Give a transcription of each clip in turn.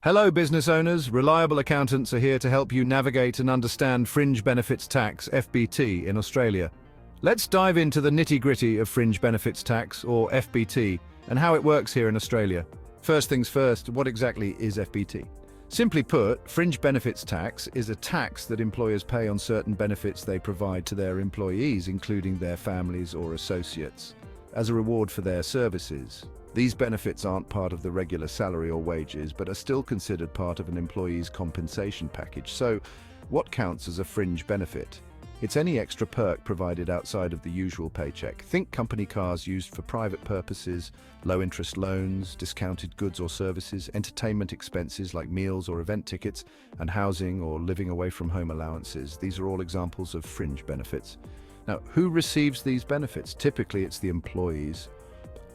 Hello, business owners. Reliable accountants are here to help you navigate and understand Fringe Benefits Tax, FBT, in Australia. Let's dive into the nitty-gritty of Fringe Benefits Tax, or FBT, and how it works here in Australia. First things first, what exactly is FBT? Simply put, Fringe Benefits Tax is a tax that employers pay on certain benefits they provide to their employees, including their families or associates, as a reward for their services. These benefits aren't part of the regular salary or wages, but are still considered part of an employee's compensation package. So, what counts as a fringe benefit? It's any extra perk provided outside of the usual paycheck. Think company cars used for private purposes, low-interest loans, discounted goods or services, entertainment expenses like meals or event tickets, and housing or living away from home allowances. These are all examples of fringe benefits. Now, who receives these benefits? Typically, it's the employees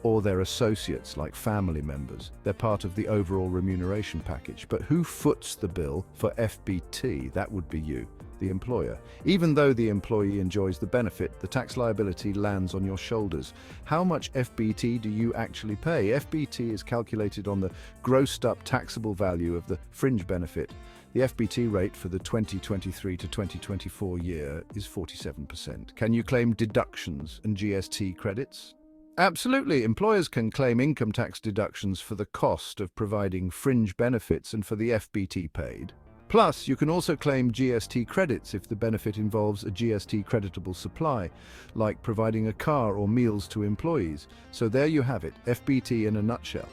or their associates, like family members. They're part of the overall remuneration package. But who foots the bill for FBT? That would be you, the employer. Even though the employee enjoys the benefit, the tax liability lands on your shoulders. How much FBT do you actually pay? FBT is calculated on the grossed-up taxable value of the fringe benefit. The FBT rate for the 2023 to 2024 year is 47%. Can you claim deductions and GST credits? Absolutely. Employers can claim income tax deductions for the cost of providing fringe benefits and for the FBT paid. Plus, you can also claim GST credits if the benefit involves a GST creditable supply, like providing a car or meals to employees. So there you have it, FBT in a nutshell.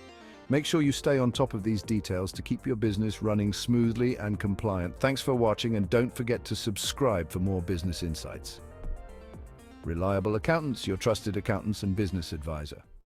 Make sure you stay on top of these details to keep your business running smoothly and compliant. Thanks for watching, and don't forget to subscribe for more business insights. Reliable Accountants, your trusted accountants and business advisor.